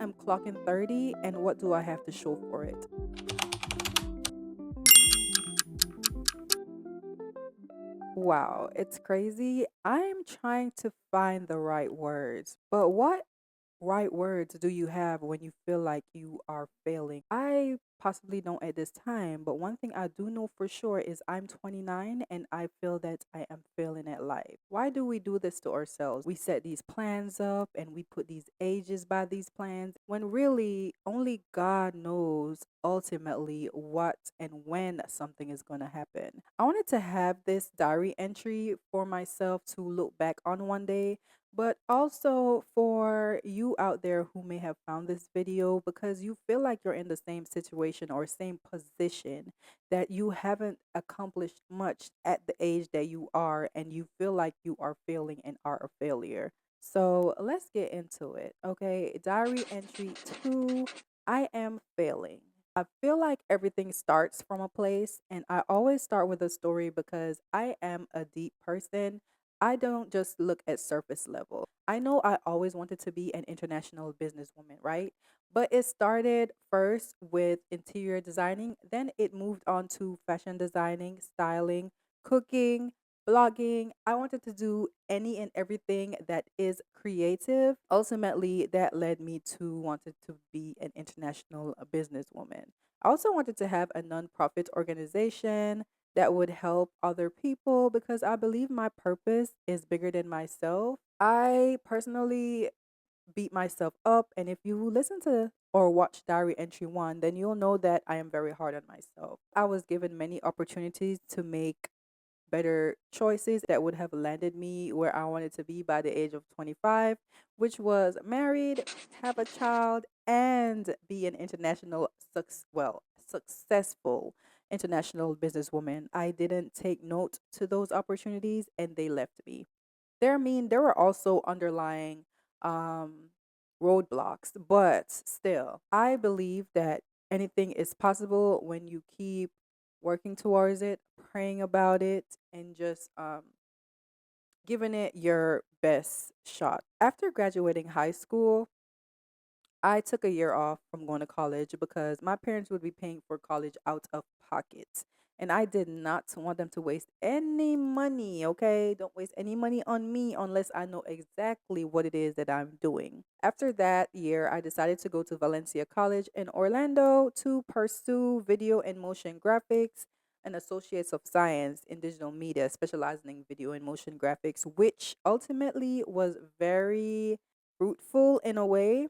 I'm clocking 30, and what do I have to show for it? Wow, it's crazy. I'm trying to find the right words, but what right words do you have when you feel like you are failing? I possibly don't at this time, but one thing I do know for sure is I'm 29 and I feel that I am failing at life. Why do we do this to ourselves? We set these plans up and we put these ages by these plans when really only God knows ultimately what and when something is going to happen. I wanted to have this diary entry for myself to look back on one day, but also for you out there who may have found this video because you feel like you're in the same situation or same position, that you haven't accomplished much at the age that you are and you feel like you are failing and are a failure. So let's get into it. Okay, diary entry 2, I am failing. I feel like everything starts from a place, and I always start with a story because I am a deep person. I don't just look at surface level. I know I always wanted to be an international businesswoman, right? But it started first with interior designing, then it moved on to fashion designing, styling, cooking, blogging. I wanted to do any and everything that is creative. Ultimately, that led me to wanted to be an international businesswoman. I also wanted to have a nonprofit organization that would help other people because I believe my purpose is bigger than myself. I personally beat myself up, and if you listen to or watch Diary Entry 1, then you'll know that I am very hard on myself. I was given many opportunities to make better choices that would have landed me where I wanted to be by the age of 25, which was married, have a child, and be an successful international businesswoman. I didn't take note to those opportunities and they left me. There were also underlying um, roadblocks, but still, I believe that anything is possible when you keep working towards it, praying about it, and just giving it your best shot. After graduating high school, I took a year off from going to college because my parents would be paying for college out of pocket. And I did not want them to waste any money, okay? Don't waste any money on me unless I know exactly what it is that I'm doing. After that year, I decided to go to Valencia College in Orlando to pursue video and motion graphics and Associates of Science in Digital Media, specializing in video and motion graphics, which ultimately was very fruitful in a way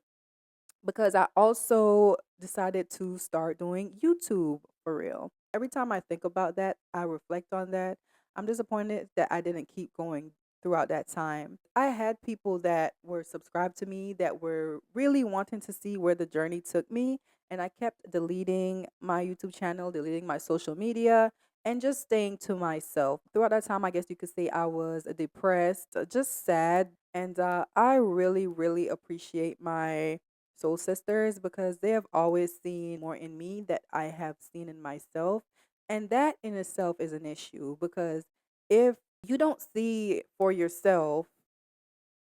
because I also decided to start doing YouTube for real. Every time I think about that, I reflect on that. I'm disappointed that I didn't keep going throughout that time. I had people that were subscribed to me that were really wanting to see where the journey took me. And I kept deleting my YouTube channel, deleting my social media, and just staying to myself. Throughout that time, I guess you could say I was depressed, just sad. And I really, really appreciate my soul sisters because they have always seen more in me that I have seen in myself. And that in itself is an issue because if you don't see for yourself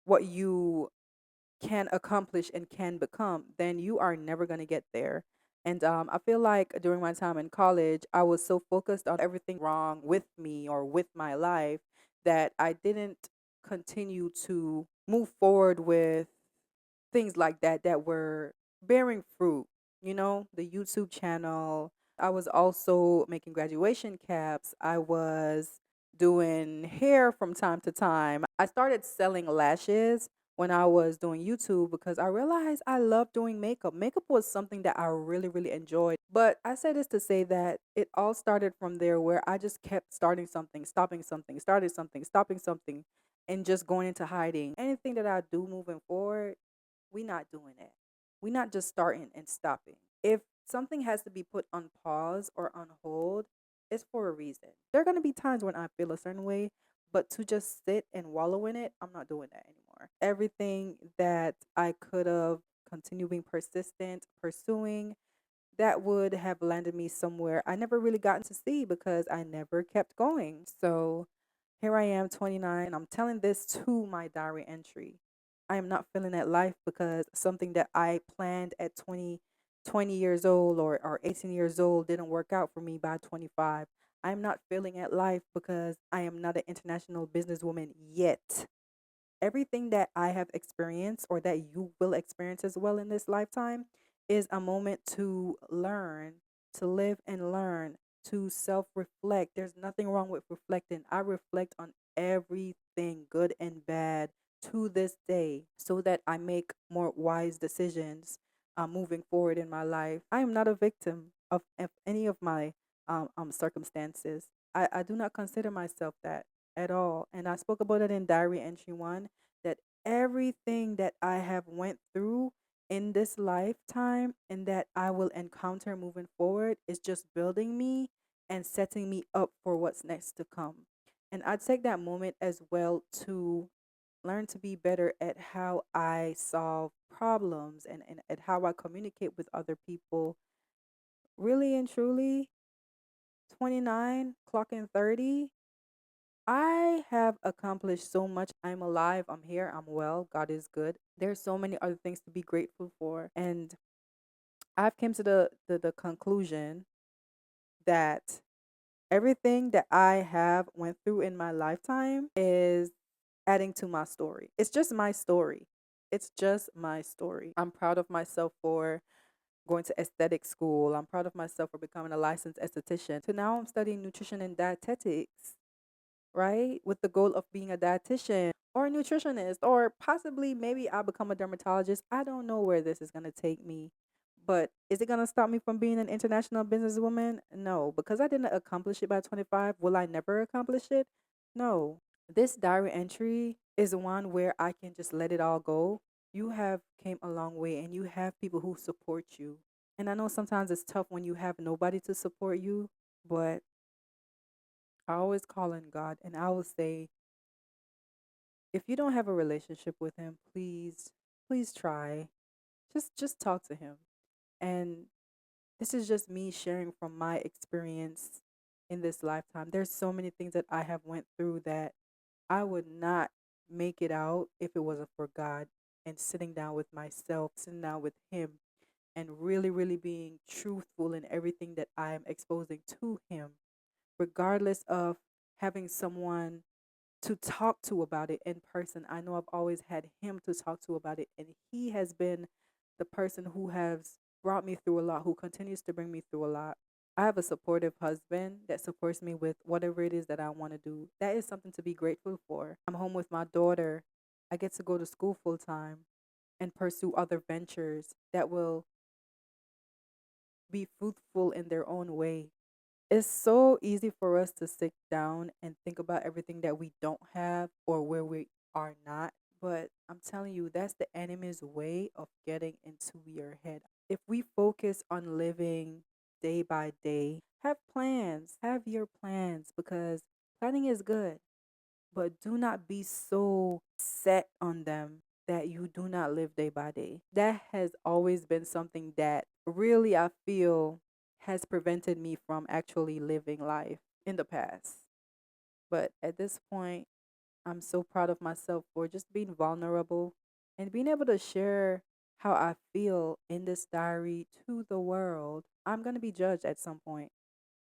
what you can accomplish and can become, then you are never going to get there. And I feel like during my time in college, I was so focused on everything wrong with me or with my life that I didn't continue to move forward with things like that that were bearing fruit, the YouTube channel. I was also making graduation caps. I was doing hair from time to time. I started selling lashes when I was doing YouTube because I realized I love doing makeup. Makeup was something that I really, really enjoyed. But I say this to say that it all started from there where I just kept starting something, stopping something, starting something, stopping something, and just going into hiding. Anything that I do moving forward, we not doing that. We not just starting and stopping. If something has to be put on pause or on hold, it's for a reason. There are gonna be times when I feel a certain way, but to just sit and wallow in it, I'm not doing that anymore. Everything that I could have continued being persistent, pursuing, that would have landed me somewhere I never really gotten to see because I never kept going. So here I am, 29. I'm telling this to my diary entry. I am not feeling at life because something that I planned at 20 years old or 18 years old didn't work out for me by 25. I'm not feeling at life because I am not an international businesswoman yet. Everything that I have experienced or that you will experience as well in this lifetime is a moment to learn, to live and learn, to self reflect. There's nothing wrong with reflecting. I reflect on everything, good and bad, to this day so that I make more wise decisions moving forward in my life. I am not a victim of any of my circumstances. I do not consider myself that at all. And I spoke about it in Diary Entry 1 that everything that I have went through in this lifetime and that I will encounter moving forward is just building me and setting me up for what's next to come. And I take that moment as well to learn to be better at how I solve problems and at how I communicate with other people. Really and truly, 29, clocking 30, I have accomplished so much. I'm alive, I'm here, I'm well, God is good. There's so many other things to be grateful for. And I've came to the conclusion that everything that I have went through in my lifetime is adding to my story. It's just my story. It's just my story. I'm proud of myself for going to aesthetic school. I'm proud of myself for becoming a licensed esthetician. So now I'm studying nutrition and dietetics, right? With the goal of being a dietitian or a nutritionist, or possibly maybe I'll become a dermatologist. I don't know where this is going to take me. But is it going to stop me from being an international businesswoman? No, because I didn't accomplish it by 25. Will I never accomplish it? No. This diary entry is one where I can just let it all go. You have came a long way and you have people who support you. And I know sometimes it's tough when you have nobody to support you, but I always call on God and I will say, if you don't have a relationship with him, please try. Just talk to him. And this is just me sharing from my experience in this lifetime. There's so many things that I have went through that I would not make it out if it wasn't for God and sitting down with myself, sitting down with him and really being truthful in everything that I am exposing to him, regardless of having someone to talk to about it in person. I know I've always had him to talk to about it, and he has been the person who has brought me through a lot, who continues to bring me through a lot. I have a supportive husband that supports me with whatever it is that I want to do. That is something to be grateful for. I'm home with my daughter. I get to go to school full time and pursue other ventures that will be fruitful in their own way. It's so easy for us to sit down and think about everything that we don't have or where we are not. But I'm telling you, that's the enemy's way of getting into your head. If we focus on living day by day, have plans, have your plans because planning is good, but do not be so set on them that you do not live day by day. That has always been something that really I feel has prevented me from actually living life in the past. But at this point, I'm so proud of myself for just being vulnerable and being able to share how I feel in this diary to the world. I'm going to be judged at some point,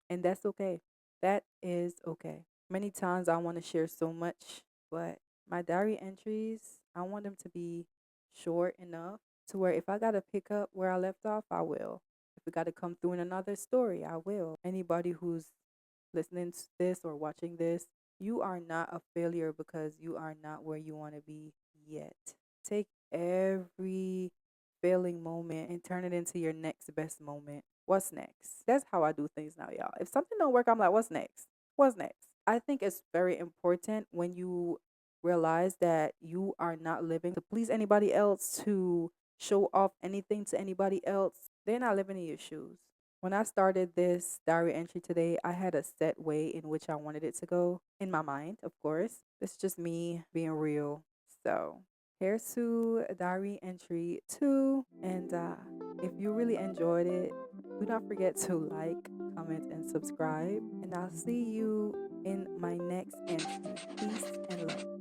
and that's okay. That is okay. Many times I want to share so much, but my diary entries, I want them to be short enough to where if I got to pick up where I left off, I will. If we got to come through in another story, I will. Anybody who's listening to this or watching this, you are not a failure because you are not where you want to be yet. Take every failing moment and turn it into your next best moment. What's next? That's how I do things now, y'all. If something don't work, I'm like, what's next? What's next? I think it's very important when you realize that you are not living to please anybody else, to show off anything to anybody else. They're not living in your shoes. When I started this diary entry today, I had a set way in which I wanted it to go in my mind, of course. It's just me being real. So here's to diary entry 2. And if you really enjoyed it, do not forget to like, comment, and subscribe. And I'll see you in my next entry. Peace and love.